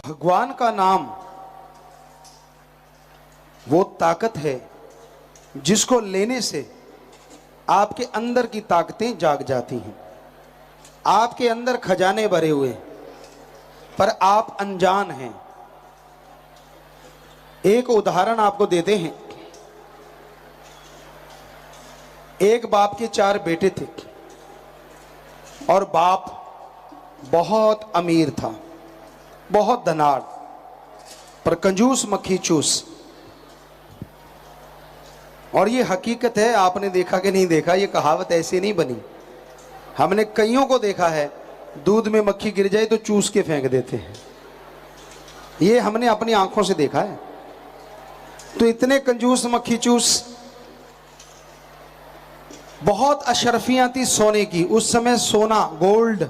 भगवान का नाम वो ताकत है जिसको लेने से आपके अंदर की ताकतें जाग जाती हैं। आपके अंदर खजाने भरे हुए पर आप अनजान हैं। एक उदाहरण आपको देते हैं। एक बाप के 4 बेटे थे और बाप बहुत अमीर था, बहुत धनाढ़, पर कंजूस मक्खी चूस। और ये हकीकत है, आपने देखा कि नहीं देखा, ये कहावत ऐसे नहीं बनी। हमने कईयों को देखा है, दूध में मक्खी गिर जाए तो चूस के फेंक देते हैं। ये हमने अपनी आंखों से देखा है। तो इतने कंजूस मक्खी चूस, बहुत अशरफियां थी सोने की। उस समय सोना, गोल्ड,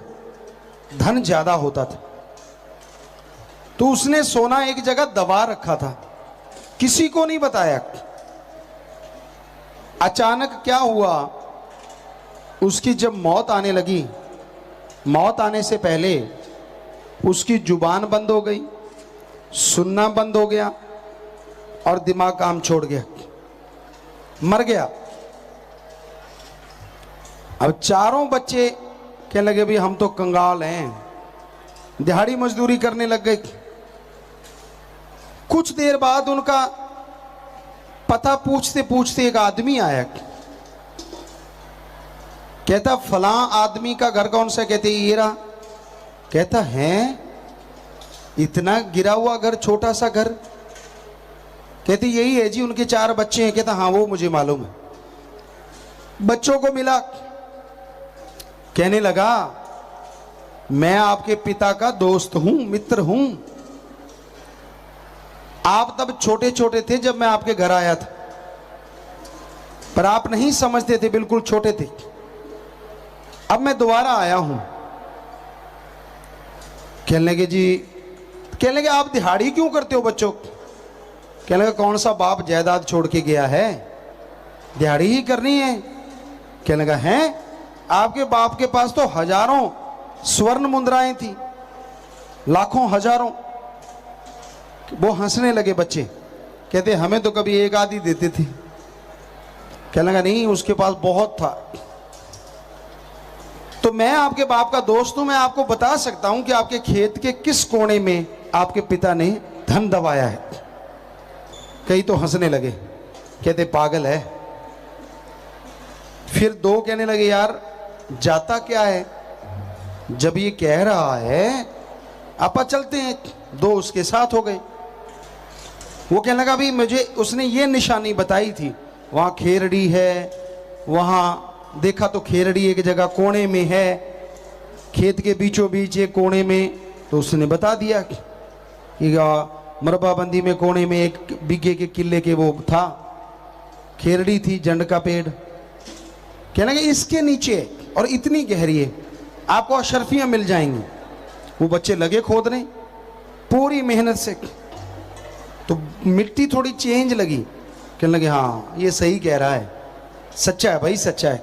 धन ज्यादा होता था। तो उसने सोना एक जगह दबा रखा था, किसी को नहीं बताया। अचानक क्या हुआ, उसकी जब मौत आने लगी, मौत आने से पहले उसकी जुबान बंद हो गई, सुनना बंद हो गया और दिमाग काम छोड़ गया, मर गया। अब चारों बच्चे कहने लगे भी हम तो कंगाल हैं, दिहाड़ी मजदूरी करने लग गए। कुछ देर बाद उनका पता पूछते पूछते एक आदमी आया। कहता फलां आदमी का घर कौन सा? कहते ये रहा। कहता है इतना गिरा हुआ घर, छोटा सा घर? कहते यही है जी, उनके 4 बच्चे हैं। कहता हाँ वो मुझे मालूम है। बच्चों को मिला, कहने लगा मैं आपके पिता का दोस्त हूं, मित्र हूं। आप तब छोटे छोटे थे जब मैं आपके घर आया था, पर आप नहीं समझते थे, बिल्कुल छोटे थे। अब मैं दोबारा आया हूं। कहने लगे जी, कहने लगे आप दिहाड़ी क्यों करते हो बच्चों? कहने लगा कौन सा बाप जायदाद छोड़ के गया है, दिहाड़ी ही करनी है। कहने लगा हैं, आपके बाप के पास तो हजारों स्वर्ण मुद्राएं थी, लाखों हजारों। वो हंसने लगे बच्चे, कहते हमें तो कभी एक आधी देते थे। कहने लगा नहीं, उसके पास बहुत था। तो मैं आपके बाप का दोस्त हूं, मैं आपको बता सकता हूं कि आपके खेत के किस कोने में आपके पिता ने धन दबाया है। कई तो हंसने लगे, कहते पागल है। फिर 2 कहने लगे यार जाता क्या है, जब ये कह रहा है आपा चलते हैं। 2 उसके साथ हो गए। वो कहने लगा भी मुझे उसने ये निशानी बताई थी, वहां खेरड़ी है, वहां देखा तो खेरड़ी एक जगह कोने में है, खेत के बीचों बीच एक कोने में। तो उसने बता दिया कि मरबाबंदी में कोने में 1 बीघे के किले के वो था, खेरड़ी थी, जंड का पेड़। कहने लगे इसके नीचे और इतनी गहरी है, आपको अशरफियां मिल जाएंगी। वो बच्चे लगे खोदने पूरी मेहनत से। तो मिट्टी थोड़ी चेंज लगी। कहने लगे हाँ ये सही कह रहा है, सच्चा है भाई, सच्चा है।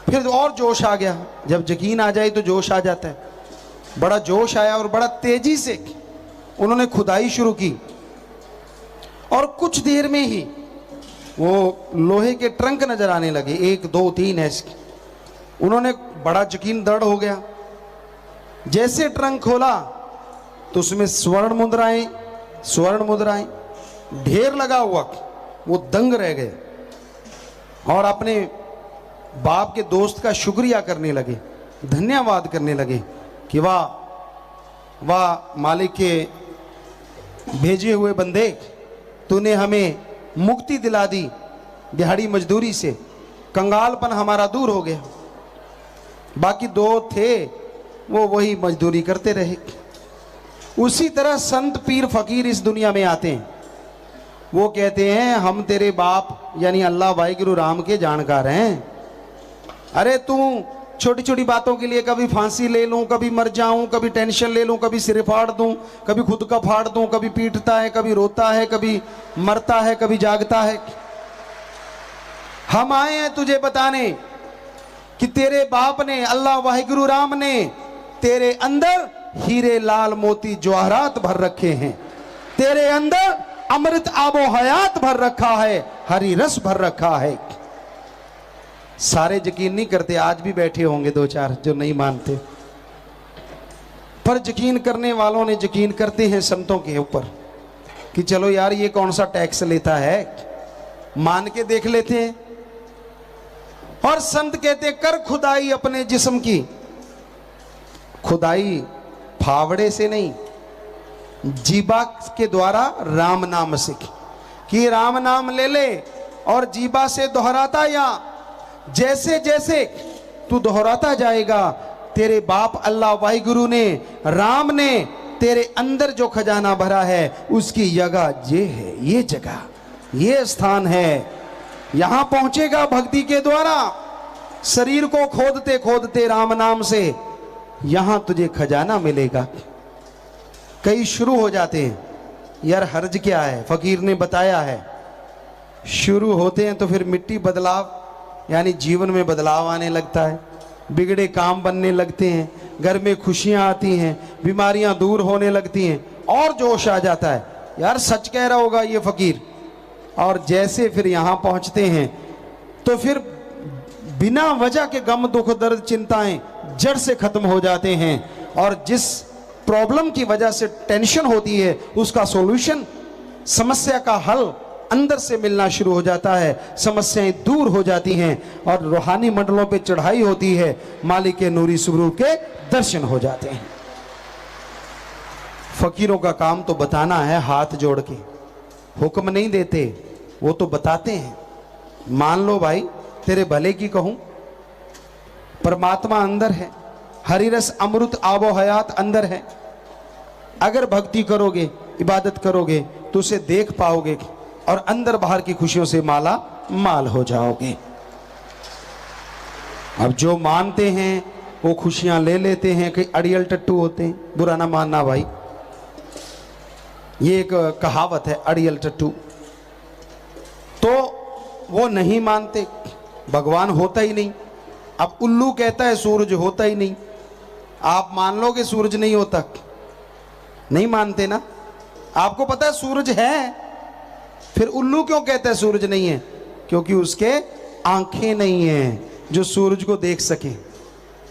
फिर और जोश आ गया। जब यकीन आ जाए तो जोश आ जाता है। बड़ा जोश आया और बड़ा तेजी से उन्होंने खुदाई शुरू की। और कुछ देर में ही वो लोहे के ट्रंक नजर आने लगे, 1 2 3 ऐसे। उन्होंने बड़ा यकीन दृढ़ हो गया। जैसे ट्रंक खोला तो उसमें स्वर्ण मुद्राएं ढेर लगा हुआ। वो दंग रह गए और अपने बाप के दोस्त का शुक्रिया करने लगे, धन्यवाद करने लगे कि वाह वाह मालिक के भेजे हुए बंदे, तूने हमें मुक्ति दिला दी दिहाड़ी मजदूरी से, कंगालपन हमारा दूर हो गया। बाकी 2 थे वो वही मजदूरी करते रहे। उसी तरह संत पीर फकीर इस दुनिया में आते हैं। वो कहते हैं हम तेरे बाप यानी अल्लाह वाहिगुरु राम के जानकार हैं। अरे तू छोटी छोटी बातों के लिए कभी फांसी ले लूं, कभी मर जाऊं, कभी टेंशन ले लूं, कभी सिर फाड़ दूं, कभी खुद का फाड़ दूं, कभी पीटता है, कभी रोता है, कभी मरता है, कभी जागता है। हम आए हैं तुझे बताने कि तेरे बाप ने, अल्लाह वाहिगुरु राम ने तेरे अंदर हीरे लाल मोती जवाहरात भर रखे हैं, तेरे अंदर अमृत आबो हयात भर रखा है, हरी रस भर रखा है। सारे यकीन नहीं करते, आज भी बैठे होंगे दो चार जो नहीं मानते, पर यकीन करने वालों ने यकीन करते हैं संतों के ऊपर कि चलो यार ये कौन सा टैक्स लेता है, मान के देख लेते हैं। और संत कहते कर खुदाई अपने जिस्म की, खुदाई फावड़े से नहीं, जीबा के द्वारा राम नाम सीख, कि राम नाम ले ले और जीबा से दोहराता या जैसे जैसे तू दोहराता जाएगा, तेरे बाप अल्लाह वाहिगुरु ने, राम ने तेरे अंदर जो खजाना भरा है उसकी जगह ये है, ये जगह, ये स्थान है। यहां पहुंचेगा भक्ति के द्वारा, शरीर को खोदते खोदते राम नाम से यहां तुझे खजाना मिलेगा। कई शुरू हो जाते हैं, यार हर्ज क्या है, फकीर ने बताया है, शुरू होते हैं तो फिर मिट्टी बदलाव यानी जीवन में बदलाव आने लगता है, बिगड़े काम बनने लगते हैं, घर में खुशियां आती हैं, बीमारियां दूर होने लगती हैं और जोश आ जाता है, यार सच कह रहा होगा ये फकीर। और जैसे फिर यहां पहुंचते हैं तो फिर बिना वजह के गम दुख दर्द चिंताएं जड़ से खत्म हो जाते हैं, और जिस प्रॉब्लम की वजह से टेंशन होती है उसका सॉल्यूशन, समस्या का हल अंदर से मिलना शुरू हो जाता है, समस्याएं दूर हो जाती हैं और रूहानी मंडलों पे चढ़ाई होती है, मालिक के नूरी स्वरूप के दर्शन हो जाते हैं। फकीरों का काम तो बताना है, हाथ जोड़ के, हुक्म नहीं देते, वो तो बताते हैं। मान लो भाई तेरे भले की कहूं, परमात्मा अंदर है, हरि रस अमृत आबो हयात अंदर है। अगर भक्ति करोगे, इबादत करोगे तो उसे देख पाओगे और अंदर बाहर की खुशियों से माला माल हो जाओगे। अब जो मानते हैं वो खुशियां ले लेते हैं, कई अड़ियल टट्टू होते हैं, बुरा ना मानना भाई, ये एक कहावत है, अड़ियल टट्टू। तो वो नहीं मानते, भगवान होता ही नहीं। अब उल्लू कहता है सूरज होता ही नहीं, आप मान लो कि सूरज नहीं होता, नहीं मानते ना। आपको पता है सूरज है, फिर उल्लू क्यों कहता है सूरज नहीं है? क्योंकि उसके आंखें नहीं हैं जो सूरज को देख सके।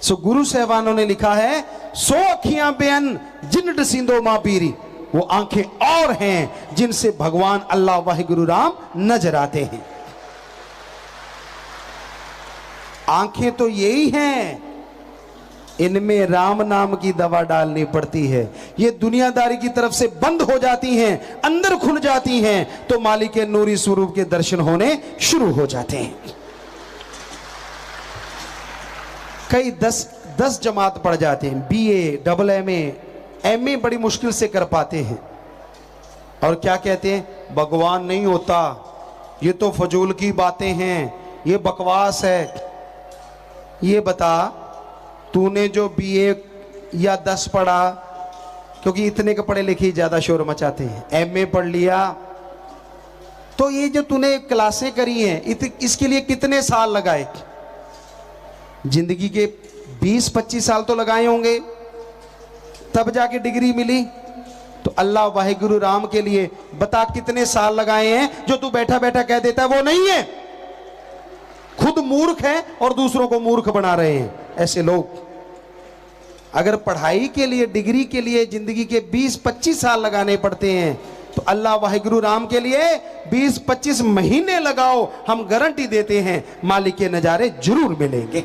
सो गुरु साहबानों ने लिखा है, सो अखियां बेअन जिन डसींदो मां पीरी, वो आंखें और हैं जिनसे भगवान अल्लाह वाहिगुरु राम नजर आते हैं। आंखें तो यही हैं, इनमें राम नाम की दवा डालनी पड़ती है। ये दुनियादारी की तरफ से बंद हो जाती हैं, अंदर खुल जाती हैं तो मालिक के नूरी स्वरूप के दर्शन होने शुरू हो जाते हैं। कई 10 जमात पढ़ जाते हैं, BA, AA, MA बड़ी मुश्किल से कर पाते हैं, और क्या कहते हैं, भगवान नहीं होता, ये तो फजूल की बातें हैं, ये बकवास है। ये बता, तूने जो BA या 10 पढ़ा, क्योंकि इतने के पढ़े लिखे ज्यादा शोर मचाते हैं, MA पढ़ लिया, तो ये जो तूने क्लासें करी हैं इसके लिए कितने साल लगाए? जिंदगी के 20-25 साल तो लगाए होंगे, तब जाके डिग्री मिली। तो अल्लाह वाहिगुरु राम के लिए बता कितने साल लगाए हैं जो तू बैठा बैठा कह देता है वो नहीं है। खुद मूर्ख है और दूसरों को मूर्ख बना रहे हैं ऐसे लोग। अगर पढ़ाई के लिए, डिग्री के लिए जिंदगी के 20-25 साल लगाने पड़ते हैं तो अल्लाह वाहिगुरु राम के लिए 20-25 महीने लगाओ, हम गारंटी देते हैं मालिक के नजारे जरूर मिलेंगे।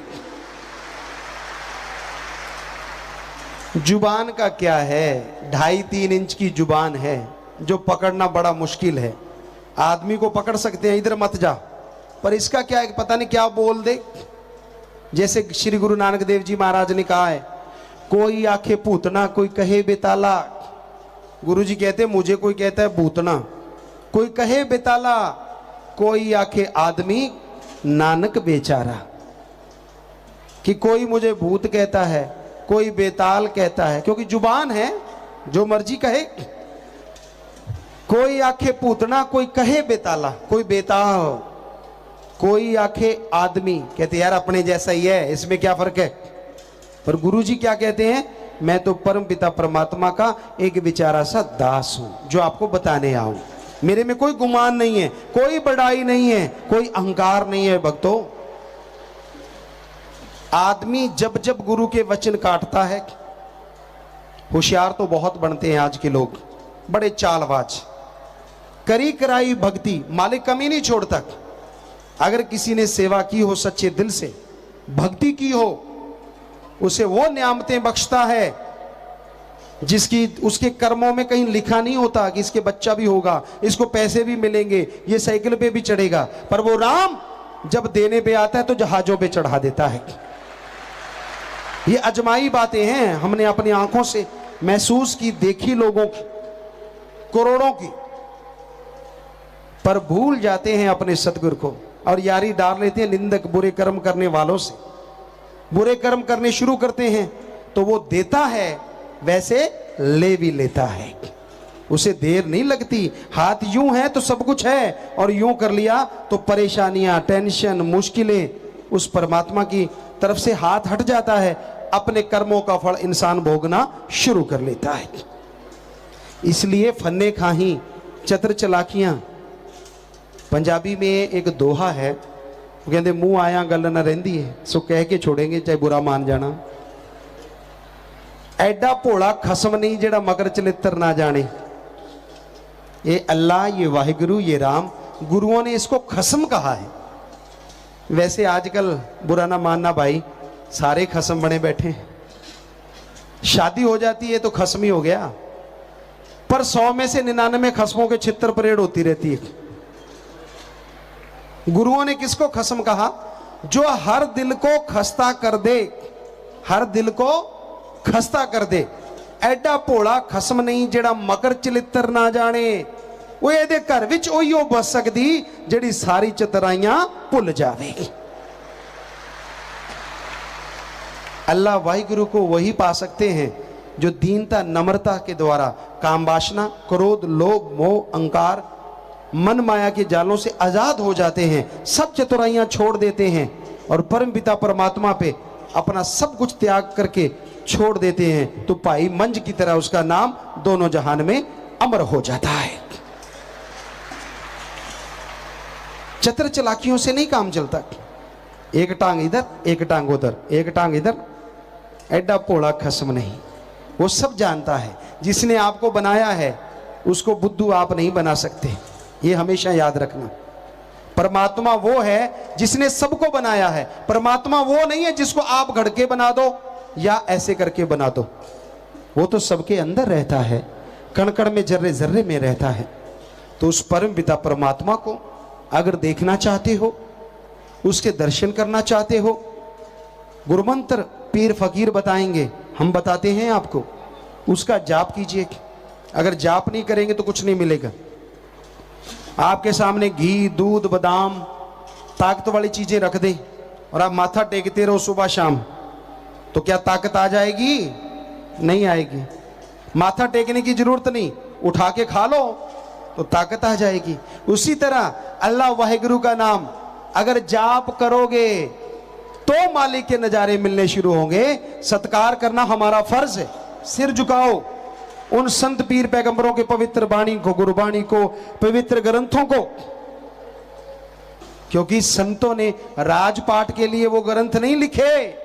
जुबान का क्या है, 2.5-3 इंच की जुबान है जो पकड़ना बड़ा मुश्किल है। आदमी को पकड़ सकते हैं, इधर मत जा, पर इसका क्या है, पता नहीं क्या बोल दे। जैसे श्री गुरु नानक देव जी महाराज ने कहा है, कोई आंखें पूतना, कोई कहे बेताला। गुरु जी कहते मुझे कोई कहता है भूतना, कोई कहे बेताला, कोई आंखें आदमी नानक बेचारा। कि कोई मुझे भूत कहता है, कोई बेताल कहता है, क्योंकि जुबान है, जो मर्जी कहे। कोई आंखें पूतना, कोई कहे बेताला, कोई बेताल, कोई आंखें आदमी। कहते यार अपने जैसा ही है, इसमें क्या फर्क है? पर गुरु जी क्या कहते हैं, मैं तो परम पिता परमात्मा का एक बेचारा सा दास हूं जो आपको बताने आऊं। मेरे में कोई गुमान नहीं है, कोई बड़ाई नहीं है, कोई अहंकार नहीं है। भक्तों, आदमी जब जब गुरु के वचन काटता है, होशियार तो बहुत बनते हैं आज के लोग, बड़े चालबाज, करी कराई भक्ति मालिक कमी नहीं छोड़ता। अगर किसी ने सेवा की हो, सच्चे दिल से भक्ति की हो, उसे वो नियामतें बख्शता है जिसकी उसके कर्मों में कहीं लिखा नहीं होता कि इसके बच्चा भी होगा, इसको पैसे भी मिलेंगे, ये साइकिल पे भी चढ़ेगा। पर वो राम जब देने पे आता है तो जहाजों पे चढ़ा देता है। ये अजमाई बातें हैं, हमने अपनी आंखों से महसूस की, देखी लोगों की, करोड़ों की, पर भूल जाते हैं अपने सतगुरु को और यारी डाल लेते हैं निंदक बुरे कर्म करने वालों से। बुरे कर्म करने शुरू करते हैं तो वो देता है, वैसे ले भी लेता है, उसे देर नहीं लगती। हाथ यूं है तो सब कुछ है, और यूं कर लिया तो परेशानियां, टेंशन, मुश्किलें, उस परमात्मा की तरफ से हाथ हट जाता है। अपने कर्मों का फल इंसान भोगना शुरू कर लेता है। इसलिए फन्ने खाही चतर चलाकियां, पंजाबी में एक दोहा है, वो कहते मुंह आया गल न रहिंदी है, सो कह के छोड़ेंगे चाहे बुरा मान जाना। ऐडा भोला खसम नहीं जेड़ा मगर चलित्र ना जाने। ये अल्लाह, ये वाहिगुरु, ये राम, गुरुओं ने इसको खसम कहा है। वैसे आजकल बुरा ना मानना भाई, सारे खसम बने बैठे हैं। शादी हो जाती है तो खसम ही हो गया, पर 100 में से 99 खसमों के छितर परेड होती रहती है। गुरुओं ने किसको खसम कहा? जो हर दिल को खस्ता कर दे, हर दिल को खस्ता कर दे। ऐडा भोला खसम नहीं जेड़ा मकर चलित्र ना जाने। वो ਇਹਦੇ घर विच ओहियो बस सकदी जेड़ी सारी चतराइयां भुल जावे। अल्लाह वाहिगुरु को वही पा सकते हैं जो दीनता नम्रता के द्वारा काम वासना, क्रोध, लोभ, मोह, अहंकार, मन माया के जालों से आजाद हो जाते हैं, सब चतुराइयां छोड़ देते हैं और परम पिता परमात्मा पे अपना सब कुछ त्याग करके छोड़ देते हैं। तो भाई मंज की तरह उसका नाम दोनों जहान में अमर हो जाता है। चतर चलाकियों से नहीं काम चलता, एक टांग इधर, एक टांग उधर, एक टांग इधर। ऐडा भोला खसम नहीं, वो सब जानता है। जिसने आपको बनाया है उसको बुद्धू आप नहीं बना सकते, ये हमेशा याद रखना। परमात्मा वो है जिसने सबको बनाया है। परमात्मा वो नहीं है जिसको आप घड़के बना दो या ऐसे करके बना दो। वो तो सबके अंदर रहता है, कण कण में, जर्रे जर्रे में रहता है। तो उस परम पिता परमात्मा को अगर देखना चाहते हो, उसके दर्शन करना चाहते हो, गुरुमंत्र पीर फकीर बताएंगे, हम बताते हैं आपको, उसका जाप कीजिए। अगर जाप नहीं करेंगे तो कुछ नहीं मिलेगा। आपके सामने घी, दूध, बादाम, ताकत वाली चीजें रख दें और आप माथा टेकते रहो सुबह शाम, तो क्या ताकत आ जाएगी? नहीं आएगी। माथा टेकने की जरूरत नहीं, उठा के खा लो तो ताकत आ जाएगी। उसी तरह अल्लाह वाहिगुरु का नाम अगर जाप करोगे तो मालिक के नजारे मिलने शुरू होंगे। सत्कार करना हमारा फर्ज है। सिर झुकाओ उन संत पीर पैगंबरों के पवित्र वाणी को, गुरुवाणी को, पवित्र ग्रंथों को, क्योंकि संतों ने राजपाट के लिए वो ग्रंथ नहीं लिखे,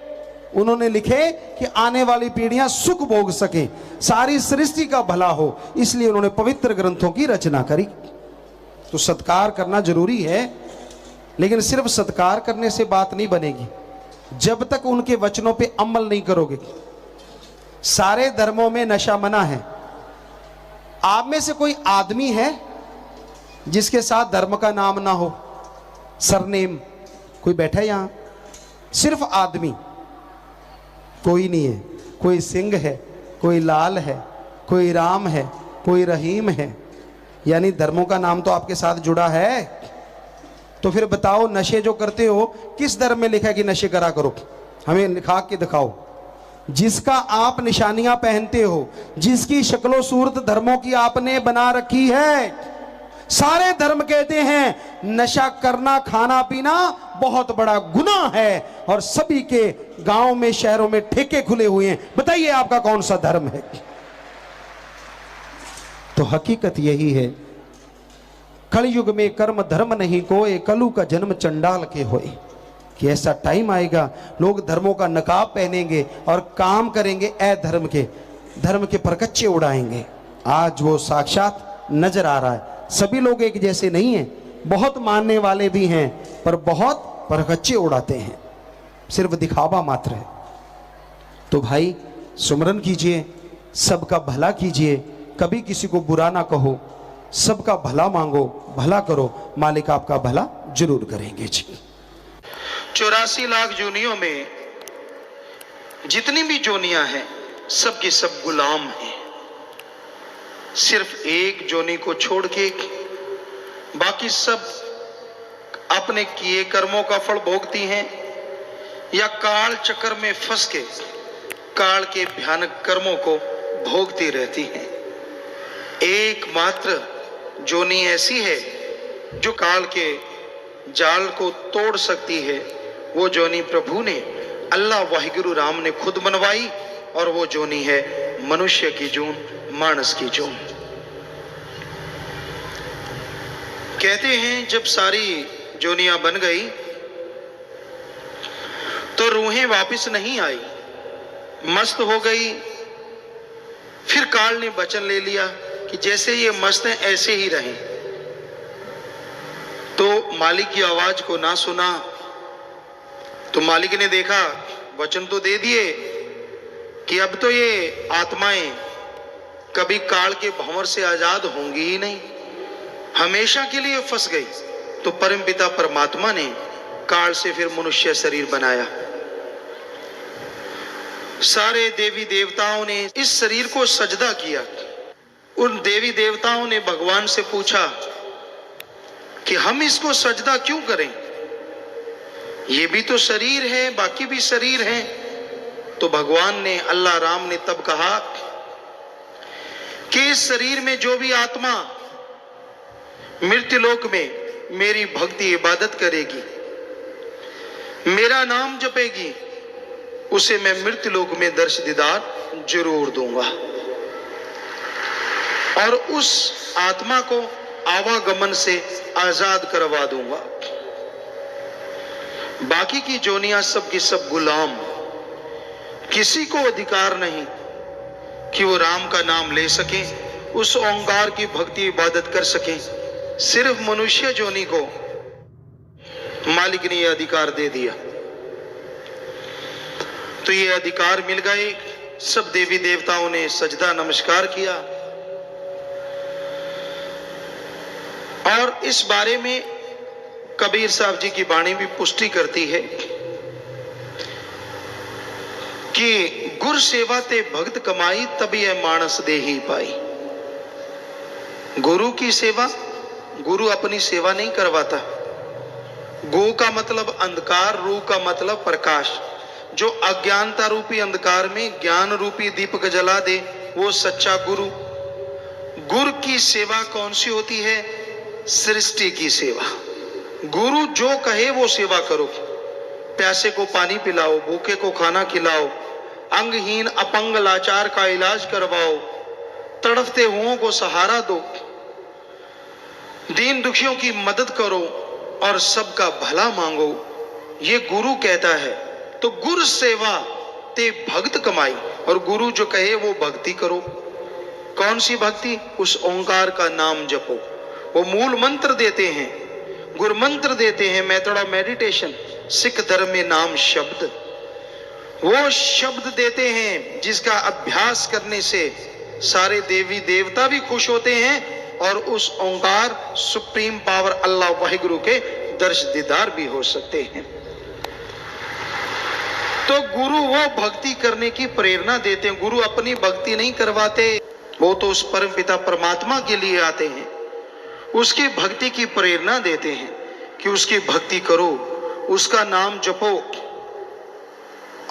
उन्होंने लिखे कि आने वाली पीढ़ियां सुख भोग सके, सारी सृष्टि का भला हो, इसलिए उन्होंने पवित्र ग्रंथों की रचना करी। तो सत्कार करना जरूरी है, लेकिन सिर्फ सत्कार करने से बात नहीं बनेगी जब तक उनके वचनों पे अमल नहीं करोगे। सारे धर्मों में नशा मना है। आप में से कोई आदमी है जिसके साथ धर्म का नाम ना हो, सरनेम? कोई बैठा है यहां? सिर्फ आदमी, कोई नहीं है। कोई सिंह है, कोई लाल है, कोई राम है, कोई रहीम है, यानी धर्मों का नाम तो आपके साथ जुड़ा है। तो फिर बताओ, नशे जो करते हो किस धर्म में लिखा है कि नशे करा करो? हमें लिखा के दिखाओ। जिसका आप निशानियां पहनते हो, जिसकी शक्लो सूरत धर्मों की आपने बना रखी है, सारे धर्म कहते हैं नशा करना, खाना पीना बहुत बड़ा गुनाह है, और सभी के गांव में, शहरों में ठेके खुले हुए हैं। बताइए आपका कौन सा धर्म है? तो हकीकत यही है, कलयुग में कर्म धर्म नहीं कोय, कलु का जन्म चंडाल के होए। कि ऐसा टाइम आएगा लोग धर्मों का नकाब पहनेंगे और काम करेंगे अधर्म के, धर्म के परकच्चे उड़ाएंगे। आज वो साक्षात नजर आ रहा है। सभी लोग एक जैसे नहीं हैं, बहुत मानने वाले भी हैं, पर बहुत परकच्चे उड़ाते हैं, सिर्फ दिखावा मात्र है। तो भाई सुमरन कीजिए, सबका भला कीजिए, कभी किसी को बुरा ना कहो, सबका भला मांगो, भला करो, मालिक आपका भला जरूर करेंगे जी। 84 लाख जोनियों में जितनी भी जोनियां हैं सब की सब गुलाम हैं। सिर्फ एक जोनी को छोड़ के बाकी सब अपने किए कर्मों का फल भोगती हैं, या काल चक्कर में फंस के काल के भयानक कर्मों को भोगती रहती हैं। एकमात्र जोनी ऐसी है जो काल के जाल को तोड़ सकती है, वो जोनी प्रभु ने, अल्लाह वाहिगुरु राम ने खुद बनवाई, और वो जोनी है मनुष्य की जून, मानस की जून। कहते हैं जब सारी जोनियां बन गई तो रूहें वापस नहीं आई, मस्त हो गई। फिर काल ने वचन ले लिया कि जैसे ये मस्त हैं ऐसे ही रहें। तो मालिक की आवाज को ना सुना, तो मालिक ने देखा, वचन तो दे दिए कि अब तो ये आत्माएं कभी काल के भंवर से आजाद होंगी ही नहीं, हमेशा के लिए फंस गई। तो परमपिता परमात्मा ने काल से फिर मनुष्य शरीर बनाया। सारे देवी देवताओं ने इस शरीर को सजदा किया। उन देवी देवताओं ने भगवान से पूछा कि हम इसको सजदा क्यों करें, ये भी तो शरीर है, बाकी भी शरीर हैं। तो भगवान ने, अल्लाह राम ने तब कहा कि इस शरीर में जो भी आत्मा मृत्युलोक में मेरी भक्ति इबादत करेगी, मेरा नाम जपेगी, उसे मैं मृत्युलोक में दर्श दीदार जरूर दूंगा, और उस आत्मा को आवागमन से आजाद करवा दूंगा। बाकी की जोनियां सब की सब गुलाम, किसी को अधिकार नहीं कि वो राम का नाम ले सके, उस ओंकार की भक्ति इबादत कर सके। सिर्फ मनुष्य जोनी को मालिक ने यह अधिकार दे दिया। तो ये अधिकार मिल गए, सब देवी देवताओं ने सजदा नमस्कार किया। और इस बारे में कबीर साहब जी की वाणी भी पुष्टि करती है कि गुर सेवा ते भक्त कमाई, तभी यह मानस दे ही पाई। गुरु की सेवा, गुरु अपनी सेवा नहीं करवाता। गो का मतलब अंधकार, रू का मतलब प्रकाश। जो अज्ञानता रूपी अंधकार में ज्ञान रूपी दीपक जला दे, वो सच्चा गुरु। गुरु की सेवा कौन सी होती है? सृष्टि की सेवा। गुरु जो कहे वो सेवा करो। प्यासे को पानी पिलाओ, भूखे को खाना खिलाओ, अंगहीन अपंग लाचार का इलाज करवाओ, तड़फते हुओं को सहारा दो, दीन दुखियों की मदद करो और सबका भला मांगो, ये गुरु कहता है। तो गुरु सेवा ते भक्त कमाई, और गुरु जो कहे वो भक्ति करो। कौन सी भक्ति? उस ओंकार का नाम जपो। वो मूल मंत्र देते हैं, गुरु मंत्र देते हैं, मेथड ऑफ मेडिटेशन, सिख धर्म में नाम शब्द। वो शब्द देते हैं जिसका अभ्यास करने से सारे देवी देवता भी खुश होते हैं, और उस ओंकार सुप्रीम पावर अल्लाह वाहिगुरु के दर्श दीदार भी हो सकते हैं। तो गुरु वो भक्ति करने की प्रेरणा देते हैं। गुरु अपनी भक्ति नहीं करवाते, वो तो उस परम पिता परमात्मा के लिए आते हैं, उसकी भक्ति की प्रेरणा देते हैं कि उसकी भक्ति करो, उसका नाम जपो।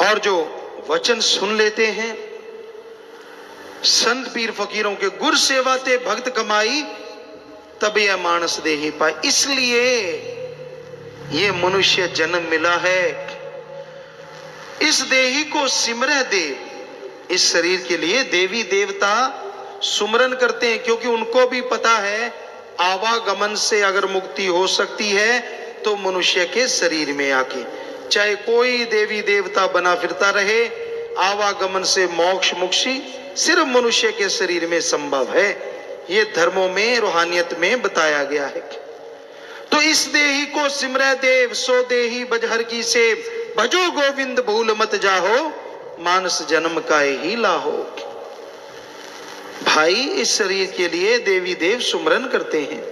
और जो वचन सुन लेते हैं संत पीर फकीरों के, गुर सेवा ते भक्त कमाई, तब यह मानस देही पाए। इसलिए ये मनुष्य जन्म मिला है। इस देही को सिमरह दे। इस शरीर के लिए देवी देवता सुमरन करते हैं, क्योंकि उनको भी पता है आवागमन से अगर मुक्ति हो सकती है तो मनुष्य के शरीर में आके, चाहे कोई देवी देवता बना फिरता रहे, आवागमन से मोक्ष मुक्ति सिर्फ मनुष्य के शरीर में संभव है। ये धर्मों में, रूहानियत में बताया गया है। तो इस देही को सिमरह देव, सो देही बजहर की से, भजो गोविंद भूल मत जाहो, मानस जन्म का ही लाहो। भाई, इस शरीर के लिए देवी देव सुमरन करते हैं,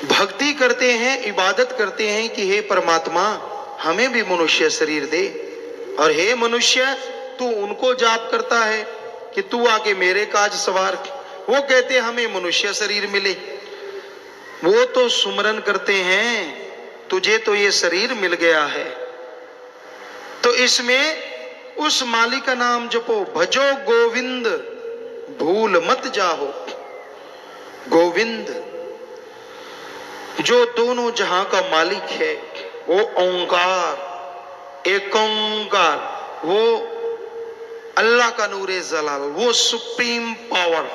भक्ति करते हैं, इबादत करते हैं कि हे परमात्मा हमें भी मनुष्य शरीर दे। और हे मनुष्य, तू उनको जाप करता है कि तू आके मेरे काज सवार। वो कहते हमें मनुष्य शरीर मिले। वो तो सुमरन करते हैं, तुझे तो ये शरीर मिल गया है, तो इसमें उस मालिक का नाम जपो। भजो गोविंद भूल मत जाहो। गोविंद जो दोनों जहां का मालिक है, वो ओंकार, एक ओंकार, वो अल्लाह का नूरे जलाल, वो सुप्रीम पावर,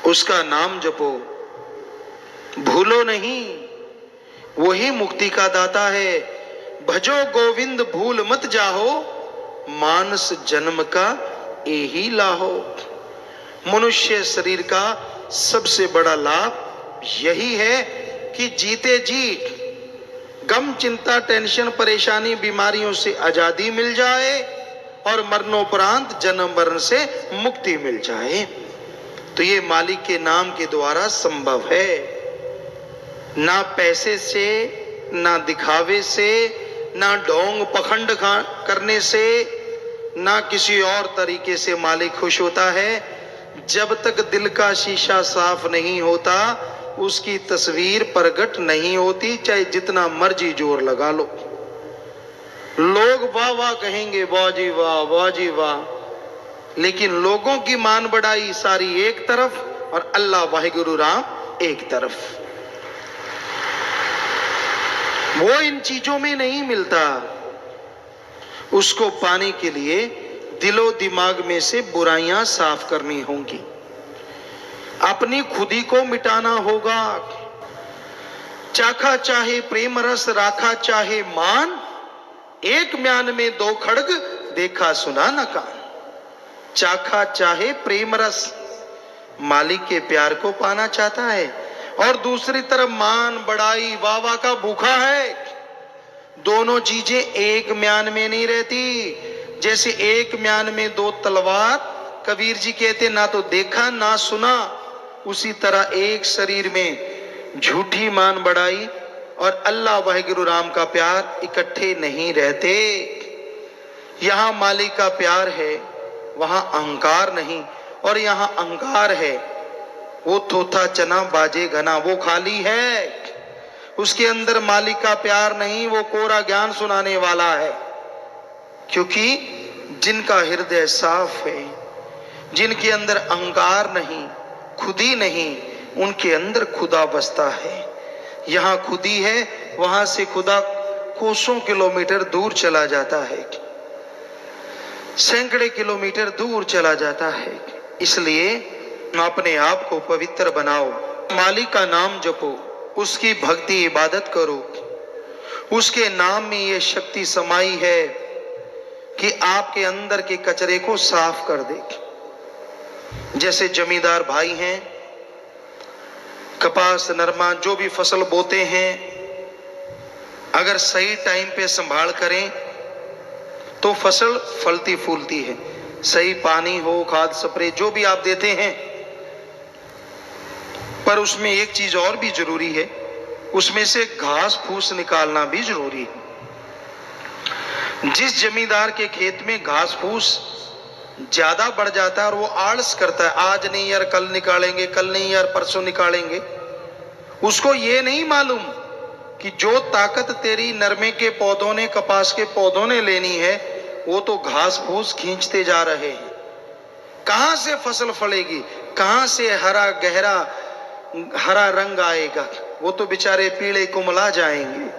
उसका नाम जपो, भूलो नहीं। वही मुक्ति का दाता है। भजो गोविंद भूल मत जाहो, मानस जन्म का यही लाहो। मनुष्य शरीर का सबसे बड़ा लाभ यही है कि जीते जी गम, चिंता, टेंशन, परेशानी, बीमारियों से आजादी मिल जाए और मरणोपरांत जन्म मरण से मुक्ति मिल जाए। तो ये मालिक के नाम के द्वारा संभव है। ना पैसे से, ना दिखावे से, ना ढोंग पखंड करने से, ना किसी और तरीके से मालिक खुश होता है। जब तक दिल का शीशा साफ नहीं होता, उसकी तस्वीर प्रकट नहीं होती, चाहे जितना मर्जी जोर लगा लो। लोग वाह वाह कहेंगे, वाह जी वाह, वाह जी वाह, लेकिन लोगों की मान बढ़ाई सारी एक तरफ और अल्लाह वाहिगुरु राम एक तरफ। वो इन चीजों में नहीं मिलता। उसको पाने के लिए दिलो दिमाग में से बुराइयां साफ करनी होंगी, अपनी खुदी को मिटाना होगा। चाखा चाहे प्रेम रस, राखा चाहे मान, एक म्यान में दो खड़ग, देखा सुना न कान। चाखा चाहे प्रेम रस, मालिक के प्यार को पाना चाहता है, और दूसरी तरफ मान बड़ाई वावा का भूखा है। दोनों चीजें एक म्यान में नहीं रहती। जैसे एक म्यान में दो तलवार, कबीर जी कहते ना तो देखा ना सुना, उसी तरह एक शरीर में झूठी मान बढ़ाई और अल्लाह वाहिगुरु राम का प्यार इकट्ठे नहीं रहते। यहां मालिक का प्यार है, वहां अहंकार नहीं, और यहां अहंकार है, वो थोथा चना बाजे घना, वो खाली है। उसके अंदर मालिक का प्यार नहीं, वो कोरा ज्ञान सुनाने वाला है। क्योंकि जिनका हृदय साफ है, जिनके अंदर अहंकार नहीं, खुदी नहीं, उनके अंदर खुदा बसता है। यहां खुदी है, वहां से खुदा कोसों किलोमीटर दूर चला जाता है, सैकड़े किलोमीटर दूर चला जाता है। इसलिए अपने आप को पवित्र बनाओ, मालिक का नाम जपो, उसकी भक्ति इबादत करो। उसके नाम में यह शक्ति समाई है कि आपके अंदर के कचरे को साफ कर दे। जैसे जमींदार भाई हैं, कपास, नरमा, जो भी फसल बोते हैं, अगर सही टाइम पे संभाल करें तो फसल फलती फूलती है। सही पानी हो, खाद, स्प्रे जो भी आप देते हैं, पर उसमें एक चीज और भी जरूरी है, उसमें से घास फूस निकालना भी जरूरी है। जिस जमींदार के खेत में घास फूस ज्यादा बढ़ जाता है और वो आलस करता है, आज नहीं यार कल निकालेंगे, कल नहीं यार परसों निकालेंगे, उसको ये नहीं मालूम कि जो ताकत तेरी नरमे के पौधों ने, कपास के पौधों ने लेनी है, वो तो घास फूस खींचते जा रहे हैं। कहां से फसल फलेगी, कहां से हरा गहरा हरा रंग आएगा, वो तो बेचारे पीले कुमला जाएंगे।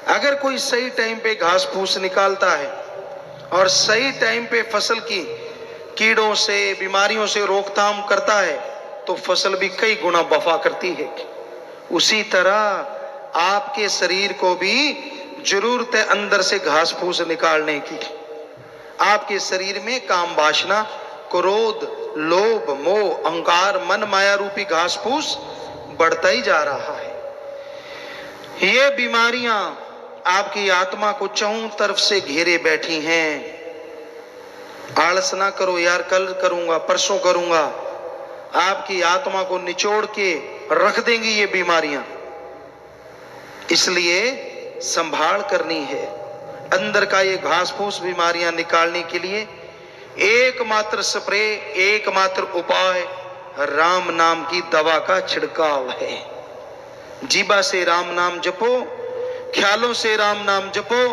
अगर कोई सही टाइम पे घास फूस निकालता है और सही टाइम पे फसल की कीड़ों से बीमारियों से रोकथाम करता है तो फसल भी कई गुना वफा करती है। उसी तरह आपके शरीर को भी जरूरत है अंदर से घास फूस निकालने की। आपके शरीर में काम वासना, क्रोध, लोभ, मोह, अहंकार, मन माया रूपी घास फूस बढ़ता ही जा रहा है। ये बीमारियां आपकी आत्मा को चारों तरफ से घेरे बैठी हैं। आलस ना करो यार, कल करूंगा, परसों करूंगा। आपकी आत्मा को निचोड़ के रख देंगी ये बीमारियां। इसलिए संभाल करनी है। अंदर का ये घास फूस बीमारियां निकालने के लिए एकमात्र स्प्रे, एकमात्र उपाय राम नाम की दवा का छिड़काव है। जीभा से राम नाम जपो, ख्यालों से राम नाम जपो,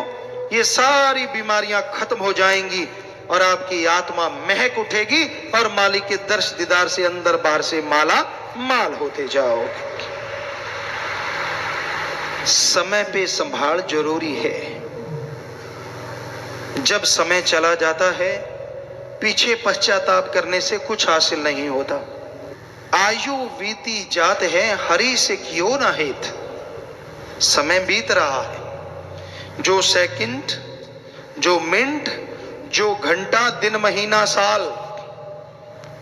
ये सारी बीमारियां खत्म हो जाएंगी और आपकी आत्मा महक उठेगी और मालिक के दर्श दीदार से अंदर बाहर से माला माल होते जाओगे। समय पे संभाल जरूरी है। जब समय चला जाता है पीछे पश्चाताप करने से कुछ हासिल नहीं होता। आयु बीती जात है हरि से क्यों ना हेत। समय बीत रहा है, जो सेकंड, जो मिनट, जो घंटा, दिन, महीना, साल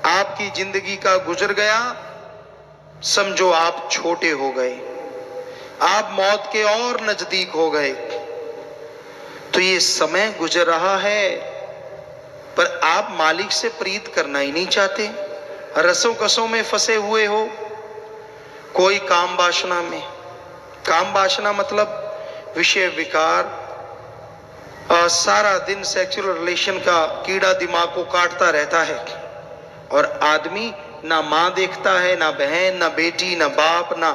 आपकी जिंदगी का गुजर गया, समझो आप छोटे हो गए, आप मौत के और नजदीक हो गए। तो ये समय गुजर रहा है पर आप मालिक से प्रीत करना ही नहीं चाहते। रसों कसों में फंसे हुए हो, कोई काम वासना में। काम वासना मतलब विषय विकार, सारा दिन सेक्सुअल रिलेशन का कीड़ा दिमाग को काटता रहता है और आदमी ना माँ देखता है, ना बहन, ना बेटी, ना बाप, ना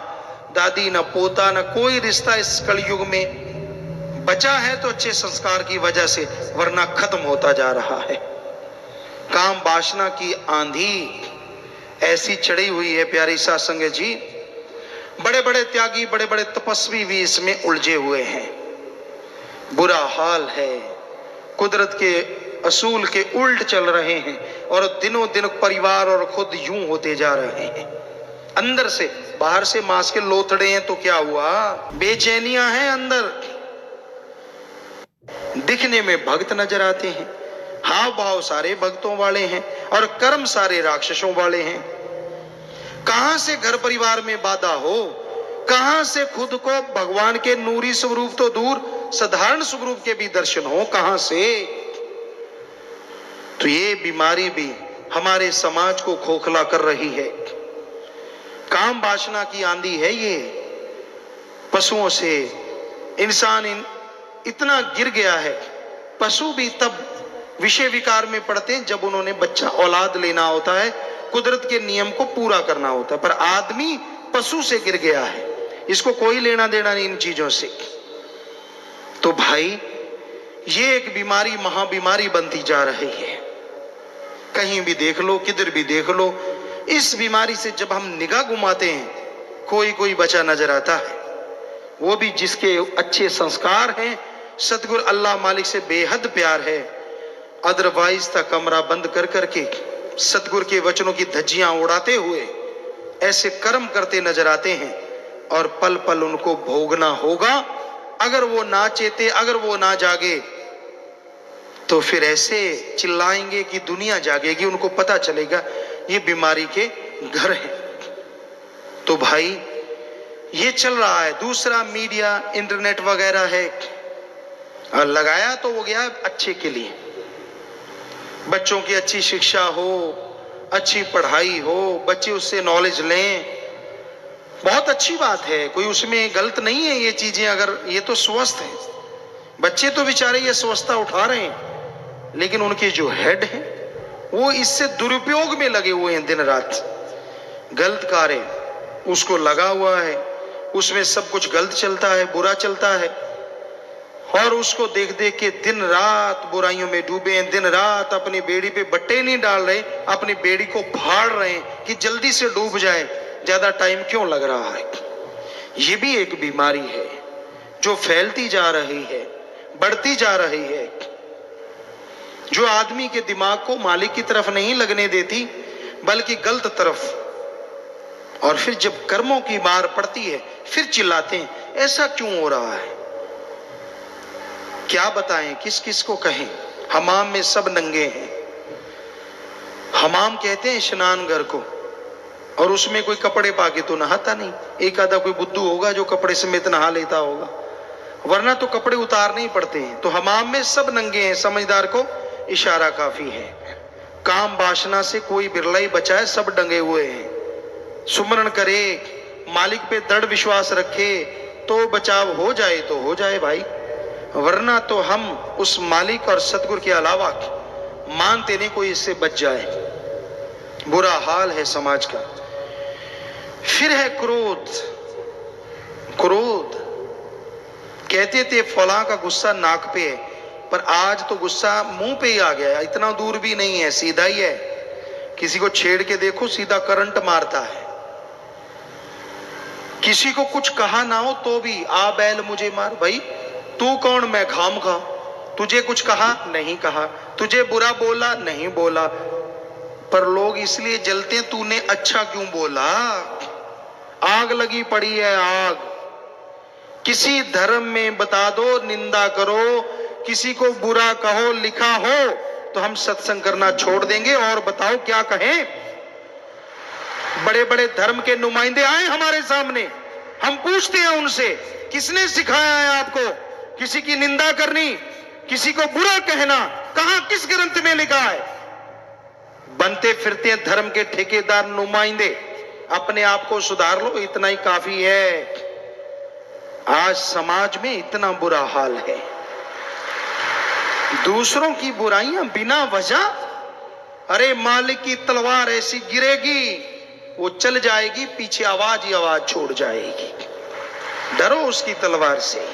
दादी, ना पोता, ना कोई रिश्ता इस कलयुग में बचा है तो अच्छे संस्कार की वजह से, वरना खत्म होता जा रहा है। काम वासना की आंधी ऐसी चढ़ी हुई है प्यारी साध संगत जी। बड़े बड़े त्यागी, बड़े बड़े तपस्वी भी इसमें उलझे हुए हैं। बुरा हाल है, कुदरत के असूल के उल्ट चल रहे हैं और दिनों दिन परिवार और खुद यूं होते जा रहे हैं। अंदर से, बाहर से मांस के लोथड़े हैं तो क्या हुआ, बेचैनियां हैं अंदर। दिखने में भक्त नजर आते हैं, हाव भाव सारे भक्तों वाले हैं और कर्म सारे राक्षसों वाले हैं। कहां से घर परिवार में बाधा हो, कहां से खुद को भगवान के नूरी स्वरूप तो दूर साधारण स्वरूप के भी दर्शन हो, कहां से। तो ये बीमारी भी हमारे समाज को खोखला कर रही है। काम वासना की आंधी है ये। पशुओं से इंसान इतना गिर गया है। पशु भी तब विषय विकार में पड़ते हैं जब उन्होंने बच्चा औलाद लेना होता है, कुदरत के नियम को पूरा करना होता है। पर आदमी पशु से गिर गया है, इसको कोई लेना देना नहीं इन चीजों से। तो भाई ये एक बीमारी महाबीमारी बनती जा रही है। कहीं भी देख लो, किधर भी देख लो, इस बीमारी से जब हम निगाह घुमाते हैं कोई कोई बचा नजर आता है, वो भी जिसके अच्छे संस्कार हैं, सतगुरु अल्लाह मालिक से बेहद प्यार है। अदरवाइज का कमरा बंद कर करके सतगुरु के वचनों की धज्जियां उड़ाते हुए ऐसे कर्म करते नजर आते हैं और पल पल उनको भोगना होगा। अगर वो ना चेते, अगर वो ना जागे तो फिर ऐसे चिल्लाएंगे कि दुनिया जागेगी, उनको पता चलेगा ये बीमारी के घर है। तो भाई ये चल रहा है। दूसरा मीडिया, इंटरनेट वगैरह है, और लगाया तो वो गया अच्छे के लिए, बच्चों की अच्छी शिक्षा हो, अच्छी पढ़ाई हो, बच्चे उससे नॉलेज लें, बहुत अच्छी बात है, कोई उसमें गलत नहीं है ये चीजें। अगर ये तो स्वस्थ है, बच्चे तो बेचारे ये स्वस्थता उठा रहे हैं, लेकिन उनके जो हेड हैं वो इससे दुरुपयोग में लगे हुए हैं। दिन रात गलत कार्य उसको लगा हुआ है, उसमें सब कुछ गलत चलता है, बुरा चलता है, और उसको देख देख के दिन रात बुराइयों में डूबे हैं। दिन रात अपनी बेड़ी पे बट्टे नहीं डाल रहे, अपनी बेड़ी को फाड़ रहे हैं कि जल्दी से डूब जाए, ज्यादा टाइम क्यों लग रहा है। ये भी एक बीमारी है जो फैलती जा रही है, बढ़ती जा रही है, जो आदमी के दिमाग को मालिक की तरफ नहीं लगने देती बल्कि गलत तरफ। और फिर जब कर्मों की मार पड़ती है फिर चिल्लाते हैं ऐसा क्यों हो रहा है। क्या बताएं, किस किस को कहें। हमाम में सब नंगे हैं। हमाम कहते हैं स्नान घर को, और उसमें कोई कपड़े पाके तो नहाता नहीं। एक आधा कोई बुद्धू होगा जो कपड़े समेत नहा लेता होगा, वरना तो कपड़े उतारने ही पड़ते हैं। तो हमाम में सब नंगे हैं, समझदार को इशारा काफी है। काम वासना से कोई बिरला ही बचा है, सब डंगे हुए हैं। सुमरण करे, मालिक पे दृढ़ विश्वास रखे तो बचाव हो जाए तो हो जाए भाई, वरना तो हम उस मालिक और सतगुरु के अलावा मानते नहीं कोई इससे बच जाए। बुरा हाल है समाज का। फिर है क्रोध। क्रोध कहते थे फलां का गुस्सा नाक पे है, पर आज तो गुस्सा मुंह पे ही आ गया। इतना दूर भी नहीं है, सीधा ही है। किसी को छेड़ के देखो सीधा करंट मारता है। किसी को कुछ कहा ना हो तो भी आ बैल मुझे मार। भाई तू कौन, मैं खाम खा। तुझे कुछ कहा नहीं कहा, तुझे बुरा बोला नहीं बोला, पर लोग इसलिए जलते हैं तूने अच्छा क्यों बोला। आग लगी पड़ी है, आग। किसी धर्म में बता दो निंदा करो, किसी को बुरा कहो लिखा हो तो हम सत्संग करना छोड़ देंगे। और बताओ क्या कहें। बड़े बड़े धर्म के नुमाइंदे आए हमारे सामने, हम पूछते हैं उनसे किसने सिखाया है आपको किसी की निंदा करनी, किसी को बुरा कहना। कहां, किस ग्रंथ में लिखा है। बनते फिरते हैं धर्म के ठेकेदार नुमाइंदे। अपने आप को सुधार लो, इतना ही काफी है। आज समाज में इतना बुरा हाल है। दूसरों की बुराइयां बिना वजह, अरे मालिक की तलवार ऐसी गिरेगी वो चल जाएगी, पीछे आवाज ही आवाज छोड़ जाएगी। डरो उसकी तलवार से।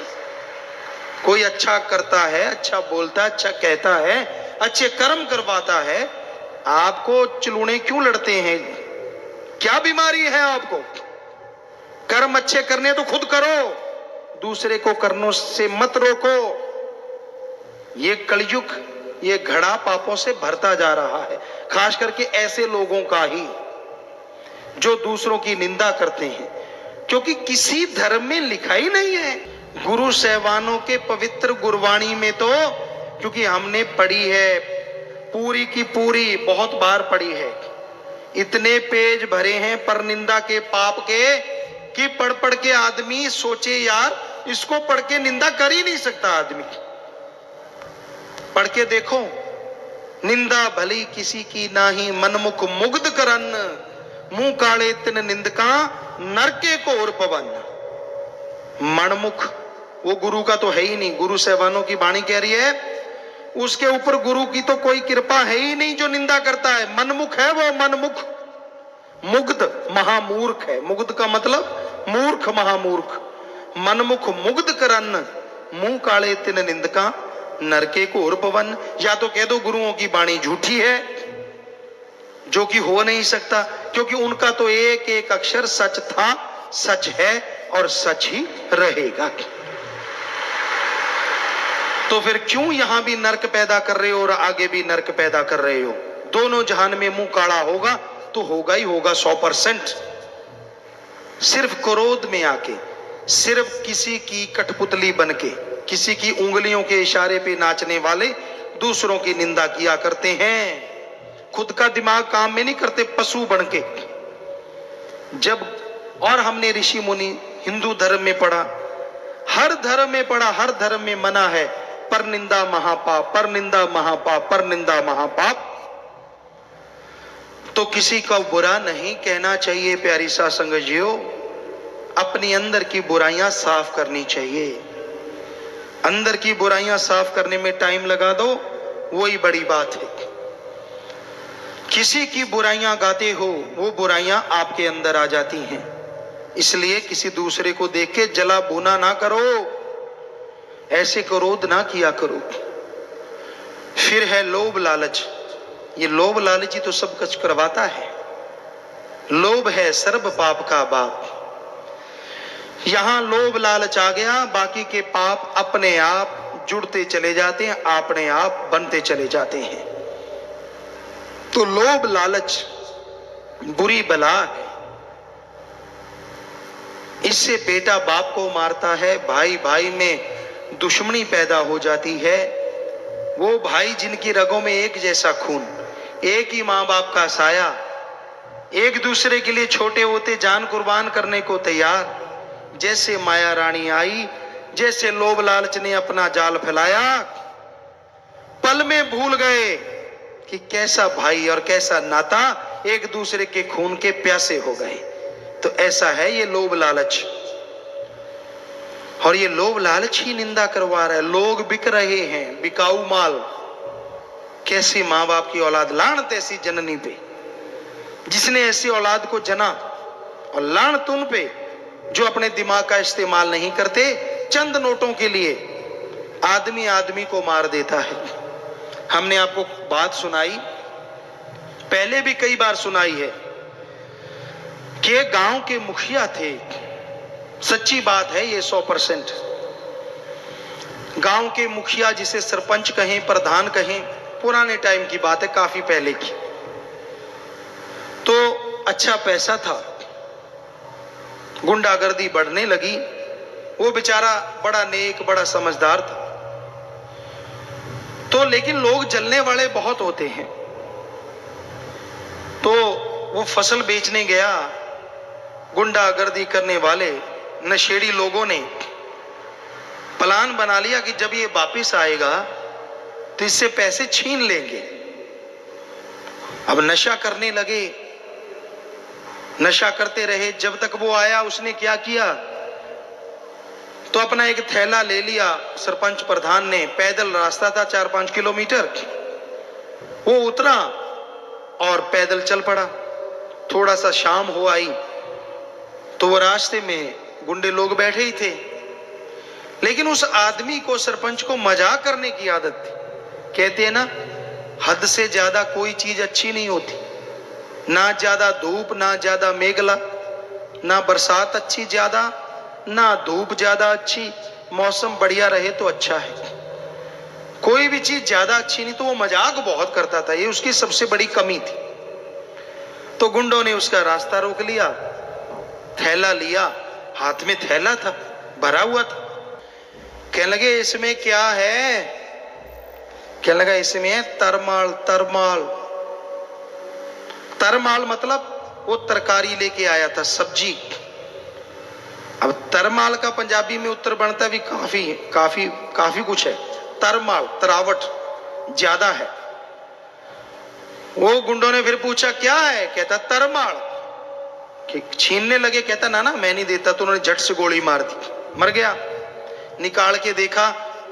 कोई अच्छा करता है, अच्छा बोलता है, अच्छा कहता है, अच्छे कर्म करवाता है, आपको चिलूने क्यों लड़ते हैं। क्या बीमारी है आपको। कर्म अच्छे करने तो खुद करो, दूसरे को करने से मत रोको। ये कलयुग, ये घड़ा पापों से भरता जा रहा है, खास करके ऐसे लोगों का ही जो दूसरों की निंदा करते हैं, क्योंकि किसी धर्म में लिखा ही नहीं है। गुरु सहवानों के पवित्र गुरबाणी में तो, क्योंकि हमने पढ़ी है पूरी की पूरी, बहुत बार पढ़ी है, इतने पेज भरे हैं पर निंदा के पाप के कि पढ़ पढ़ के आदमी सोचे यार इसको पढ़ के निंदा कर ही नहीं सकता आदमी। पढ़ के देखो, निंदा भली किसी की नाही, मनमुख मुग्ध करन, मुंह काले तिन निंदका, नरके को और पवन। मनमुख वो गुरु का तो है ही नहीं। गुरु सहवानों की वाणी कह रही है उसके ऊपर गुरु की तो कोई कृपा है ही नहीं जो निंदा करता है। मनमुख है वो, मनमुख। मुग्ध महामूर्ख है। मुग्ध का मतलब मूर्ख, महामूर्ख। मनमुख मुग्ध करन, मुंह काले तिन निंदका, नरके को और पवन। या तो कह दो गुरुओं की वाणी झूठी है, जो कि हो नहीं सकता, क्योंकि उनका तो एक एक अक्षर सच था, सच है और सच ही रहेगा। तो फिर क्यों यहां भी नरक पैदा कर रहे हो और आगे भी नरक पैदा कर रहे हो। दोनों जहान में मुंह काला होगा तो होगा ही होगा 100%। सिर्फ क्रोध में आके, सिर्फ किसी की कठपुतली बनके, किसी की उंगलियों के इशारे पे नाचने वाले दूसरों की निंदा किया करते हैं। खुद का दिमाग काम में नहीं करते, पशु बनके। जब और हमने ऋषि मुनि हिंदू धर्म में पढ़ा, हर धर्म में पढ़ा, हर धर्म में मना है पर निंदा महापाप, पर निंदा महापाप, पर निंदा महापाप। तो किसी का बुरा नहीं कहना चाहिए प्यारी सा संगजियो। अपनी अंदर की बुराइयां साफ करनी चाहिए। अंदर की बुराइयां साफ करने में टाइम लगा दो, वही बड़ी बात है। किसी की बुराइयां गाते हो, वो बुराइयां आपके अंदर आ जाती हैं। इसलिए किसी दूसरे को देख के जला भुना ना करो, ऐसे क्रोध ना किया करो। फिर है लोभ लालच। ये लोभ लालच ही तो सब कुछ करवाता है। लोभ है सर्व पाप का बाप। यहां लोभ लालच आ गया, बाकी के पाप अपने आप जुड़ते चले जाते हैं, अपने आप बनते चले जाते हैं। तो लोभ लालच बुरी बला है। इससे बेटा बाप को मारता है, भाई भाई में दुश्मनी पैदा हो जाती है। वो भाई जिनकी रगों में एक जैसा खून, एक ही मां बाप का साया, एक दूसरे के लिए छोटे होते जान कुर्बान करने को तैयार, जैसे माया रानी आई, जैसे लोभ लालच ने अपना जाल फैलाया, पल में भूल गए कि कैसा भाई और कैसा नाता, एक दूसरे के खून के प्यासे हो गए। तो ऐसा है ये लोभ लालच। और ये लोभ लालच ही निंदा करवा रहा है। लोग बिक रहे हैं, बिकाऊ माल। कैसी मां बाप की औलाद, लानत ऐसी जननी पे जिसने ऐसी औलाद को जना, और लानत उन पे जो अपने दिमाग का इस्तेमाल नहीं करते। चंद नोटों के लिए आदमी आदमी को मार देता है। हमने आपको बात सुनाई, पहले भी कई बार सुनाई है, कि गांव के मुखिया थे। सच्ची बात है ये 100%। गांव के मुखिया, जिसे सरपंच कहें, प्रधान कहें, पुराने टाइम की बात है, काफी पहले की। तो अच्छा पैसा था, गुंडागर्दी बढ़ने लगी। वो बेचारा बड़ा नेक, बड़ा समझदार था। तो लेकिन लोग जलने वाले बहुत होते हैं। तो वो फसल बेचने गया, गुंडागर्दी करने वाले नशेड़ी लोगों ने प्लान बना लिया कि जब ये वापिस आएगा तो इससे पैसे छीन लेंगे। अब नशा करने लगे, नशा करते रहे। जब तक वो आया, उसने क्या किया, तो अपना एक थैला ले लिया सरपंच प्रधान ने। पैदल रास्ता था 4-5 किलोमीटर। वो उतरा और पैदल चल पड़ा। थोड़ा सा शाम हो आई तो वो रास्ते में गुंडे लोग बैठे ही थे। लेकिन उस आदमी को, सरपंच को, मजाक करने की आदत थी। कहते हैं ना, हद से ज्यादा कोई चीज अच्छी नहीं होती। ना ज्यादा धूप, ना ज्यादा मेघला, ना बरसात अच्छी ज्यादा, ना धूप ज्यादा अच्छी। मौसम बढ़िया रहे तो अच्छा है। कोई भी चीज ज्यादा अच्छी नहीं। तो वो मजाक बहुत करता था, ये उसकी सबसे बड़ी कमी थी। तो गुंडों ने उसका रास्ता रोक लिया, थैला लिया, हाथ में थैला था, भरा हुआ था। कहने लगे इसमें क्या है? कहने लगा इसमें है तरमाल। तरमाल, तरमाल मतलब वो तरकारी लेके आया था, सब्जी। अब तरमाल का पंजाबी में उत्तर बनता भी काफी काफी काफी कुछ है। तरमाल, तरावट ज्यादा है। वो गुंडों ने फिर पूछा क्या है? कहता तरमाल। कि छीनने लगे। कहता ना ना मैं नहीं देता। तो उन्होंने झट से गोली मार दी, मर गया। निकाल के देखा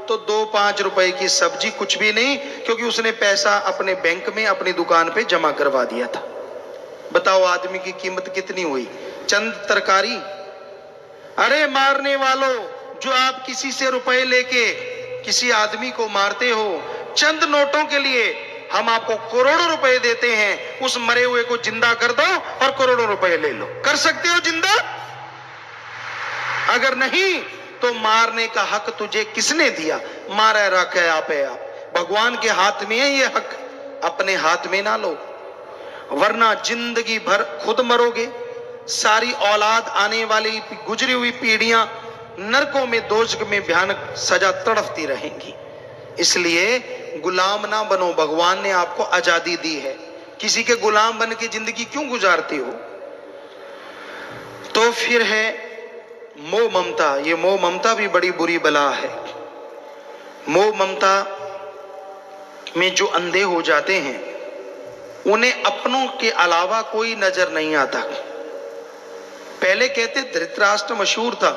तो 2-5 रुपए की सब्जी, कुछ भी नहीं, क्योंकि उसने पैसा अपने बैंक में, अपनी दुकान पे जमा करवा दिया था। बताओ आदमी की कीमत कितनी हुई? चंद तरकारी। अरे मारने वालों, जो आप किसी से रुपए लेके किसी आदमी को मारते हो, चंद नोटों के लिए हम आपको करोड़ों रुपए देते हैं। उस मरे हुए को जिंदा कर दो और करोड़ों रुपए ले लो। कर सकते हो जिंदा? अगर नहीं तो मारने का हक तुझे किसने दिया? मारा रखे आप है। आप भगवान के हाथ में है ये हक, अपने हाथ में ना लो, वरना जिंदगी भर खुद मरोगे। सारी औलाद, आने वाली गुजरी हुई पीढ़ियां नरकों में, दोजख में भयानक सजा तड़पती रहेंगी। इसलिए गुलाम ना बनो। भगवान ने आपको आजादी दी है, किसी के गुलाम बन के जिंदगी क्यों गुजारते हो? तो फिर है मोह ममता। ये मोह ममता भी बड़ी बुरी बला है। मोह ममता में जो अंधे हो जाते हैं, उन्हें अपनों के अलावा कोई नजर नहीं आता। पहले कहते धृतराष्ट्र मशहूर था,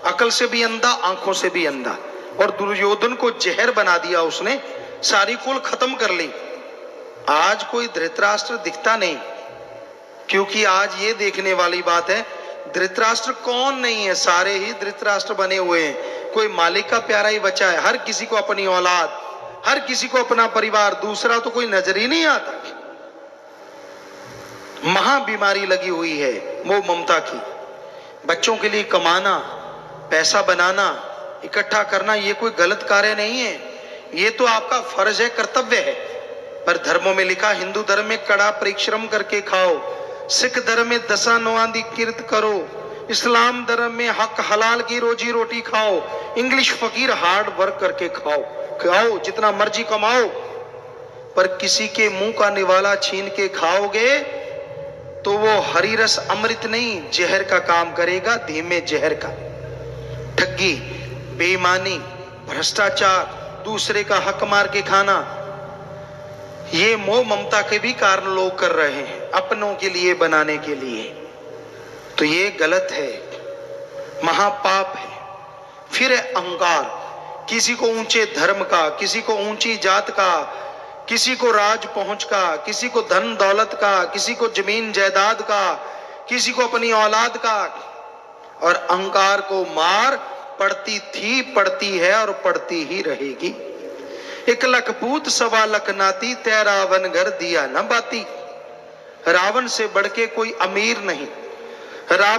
अकल से भी अंधा, आंखों से भी अंधा। और दुर्योधन को जहर बना दिया उसने, सारी कुल खत्म कर ली। आज कोई धृतराष्ट्र दिखता नहीं, क्योंकि आज ये देखने वाली बात है धृतराष्ट्र कौन नहीं है। सारे ही धृतराष्ट्र बने हुए हैं। कोई मालिक का प्यारा ही बचा है। हर किसी को अपनी औलाद, हर किसी को अपना परिवार, दूसरा तो कोई नजर ही नहीं आता। महा बीमारी लगी हुई है मोह ममता की। बच्चों के लिए कमाना, पैसा बनाना, इकट्ठा करना, ये कोई गलत कार्य नहीं है, ये तो आपका फर्ज है, कर्तव्य है। पर धर्मों में लिखा, हिंदू धर्म में कड़ा परिश्रम करके खाओ, सिख धर्म में दसा नौआंदी किरत करो, इस्लाम धर्म में हक हलाल की रोजी रोटी खाओ, इंग्लिश फकीर हार्ड वर्क करके खाओ, जितना मर्जी कमाओ, पर किसी के मुंह का निवाला छीन के खाओगे तो वो हरी रस अमृत नहीं, जहर का काम करेगा, धीमे जहर का। ठगी, बेईमानी, भ्रष्टाचार, दूसरे का हक मार के खाना, ये मोह ममता के भी कारण लोग कर रहे हैं, अपनों के लिए बनाने के लिए। तो ये गलत है, महापाप है। फिर है अहंकार, किसी को ऊंचे धर्म का, किसी को ऊंची जात का, किसी को राज पहुंच का, किसी को धन दौलत का, किसी को जमीन जायदाद का, किसी को अपनी औलाद का। और अहंकार को मार पड़ती थी, पड़ती है और पड़ती ही रहेगी। एक लख पूत सवा लख नाती, तै रावण घर दिया न बाती। रावण से बढ़ के कोई अमीर नहीं। रावण